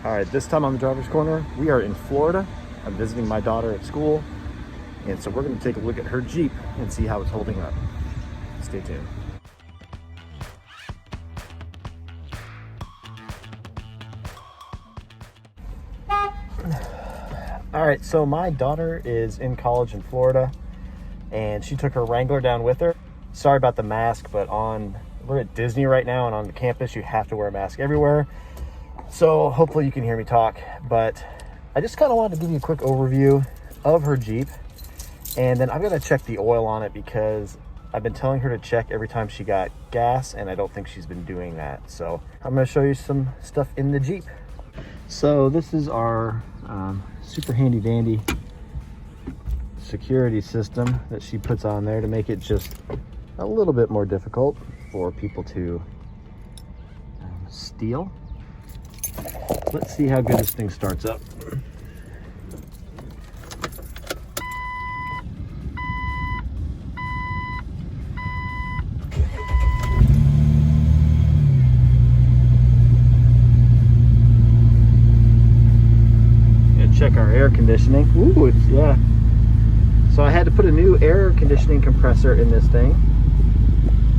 All right, this time on the Driver's Corner, we are in Florida. I'm visiting my daughter at school, and so we're going to take a look at her Jeep and see how it's holding up. Stay tuned. All right, so my daughter is in college in Florida, and she took her Wrangler down with her. Sorry about the mask, but we're at Disney right now, and on the campus, you have to wear a mask everywhere. So hopefully you can hear me talk, but I just kind of wanted to give you a quick overview of her Jeep. And then I'm going to check the oil on it because I've been telling her to check every time she got gas, and I don't think she's been doing that. So I'm going to show you some stuff in the Jeep. So this is our super handy dandy security system that she puts on there to make it just a little bit more difficult for people to steal. Let's see how good this thing starts up. Check our air conditioning. Ooh, yeah. So I had to put a new air conditioning compressor in this thing,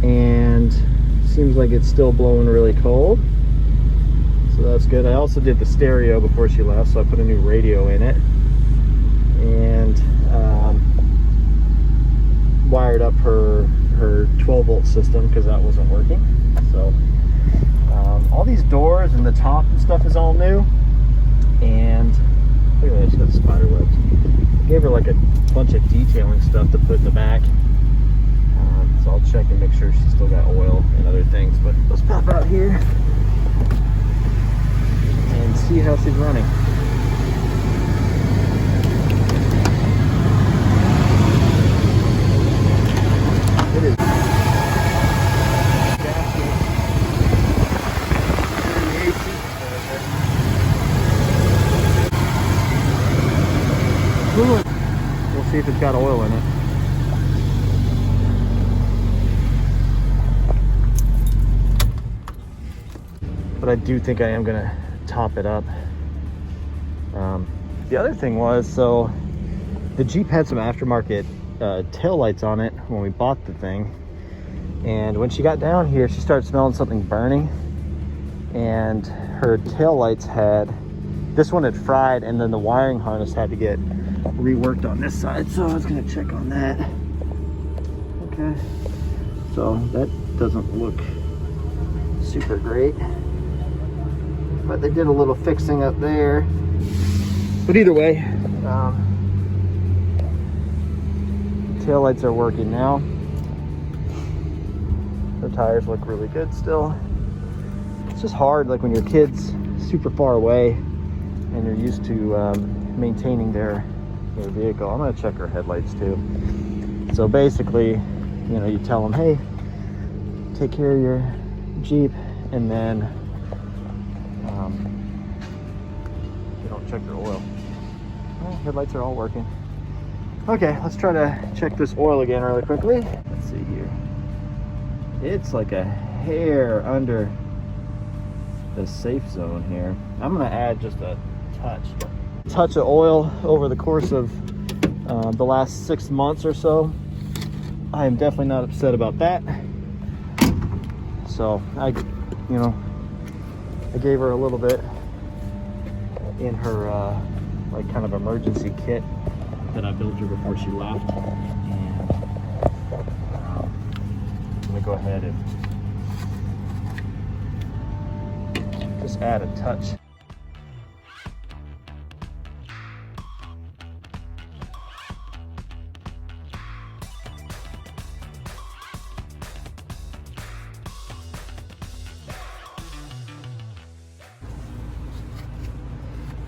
and seems like it's still blowing really cold. So that's good. I also did the stereo before she left, so I put a new radio in it, and wired up her 12-volt system because that wasn't working. So all these doors and the top and stuff is all new, and look at that, she's got spider webs. I gave her like a bunch of detailing stuff to put in the back. So I'll check and make sure she's still got oil and other things. But let's pop out here and see how she's running. It is we'll see if it's got oil in it. But I do think I am gonna top it up. The other thing was, so the Jeep had some aftermarket taillights on it when we bought the thing, and when she got down here she started smelling something burning, and her taillights this one had fried, and then the wiring harness had to get reworked on this side, so I was gonna check on that. Okay, so that doesn't look super great, but they did a little fixing up there. But either way, taillights are working now. The tires look really good still. It's just hard, like when your kid's super far away and you're used to maintaining their vehicle. I'm gonna check her headlights too. So basically, you know, you tell them, hey, take care of your Jeep, and then you don't check their oil. Well, headlights are all working. Okay, let's try to check this oil again really quickly. Let's see here. It's like a hair under the safe zone here. I'm gonna add just a touch of oil over the course of the last 6 months or so. I am definitely not upset about that. So I gave her a little bit in her like kind of emergency kit that I built her before she left, and I'm gonna go ahead and just add a touch.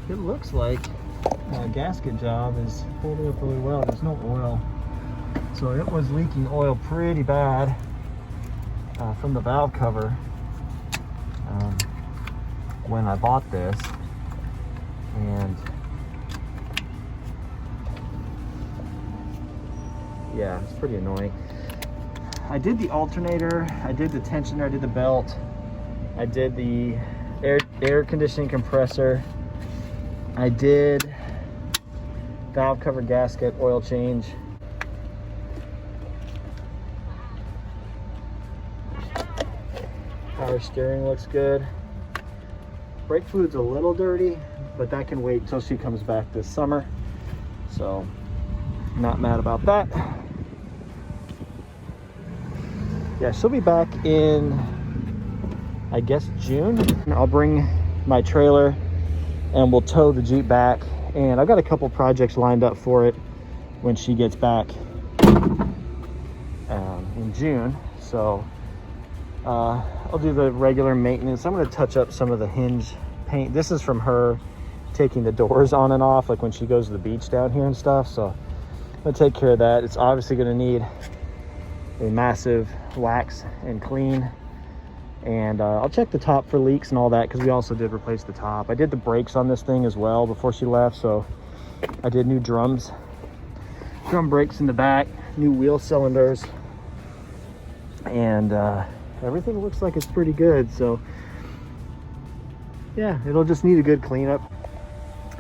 It looks like a gasket job is holding up really well. There's no oil, so it was leaking oil pretty bad from the valve cover when I bought this, and yeah, it's pretty annoying. I did the alternator, I did the tensioner, I did the belt, I did the air conditioning compressor. I did valve cover gasket oil change. Power steering looks good. Brake fluid's a little dirty, but that can wait till she comes back this summer. So, not mad about that. Yeah, she'll be back in, I guess, June. I'll bring my trailer and we'll tow the Jeep back. And I've got a couple projects lined up for it when she gets back in June. So I'll do the regular maintenance. I'm going to touch up some of the hinge paint. This is from her taking the doors on and off, like when she goes to the beach down here and stuff. So I'm going to take care of that. It's obviously going to need a massive wax and clean. And I'll check the top for leaks and all that, because we also did replace the top. I did the brakes on this thing as well before she left, so I did new drum brakes in the back, new wheel cylinders, and everything looks like it's pretty good. So yeah, it'll just need a good cleanup.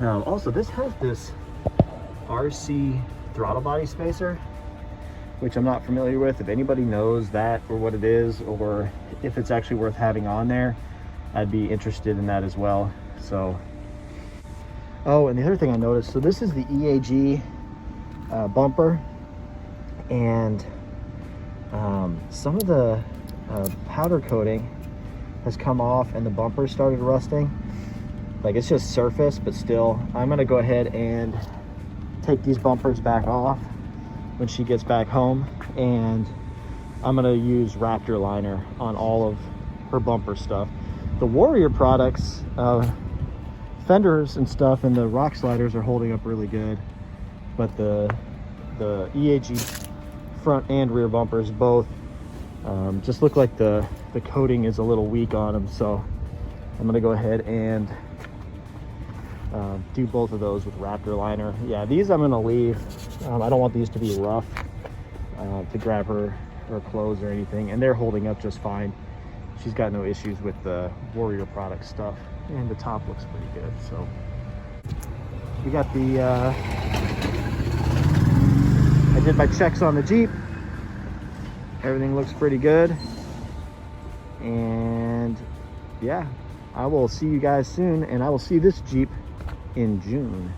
Also, this has this RC throttle body spacer, which I'm not familiar with. If anybody knows that or what it is, or if it's actually worth having on there, I'd be interested in that as well. So, oh, and the other thing I noticed, so this is the EAG bumper, and some of the powder coating has come off and the bumper started rusting. Like, it's just surface, but still, I'm gonna go ahead and take these bumpers back off when she gets back home, and I'm gonna use Raptor liner on all of her bumper stuff. The Warrior products, fenders and stuff, and the rock sliders are holding up really good, but the EAG front and rear bumpers both just look like the coating is a little weak on them. So I'm gonna go ahead and do both of those with Raptor liner. Yeah, these I'm gonna leave. I don't want these to be rough to grab her clothes or anything, and they're holding up just fine. She's got no issues with the Warrior product stuff, and the top looks pretty good. So we got the I did my checks on the Jeep. Everything looks pretty good, and yeah, I will see you guys soon, and I will see this Jeep in June.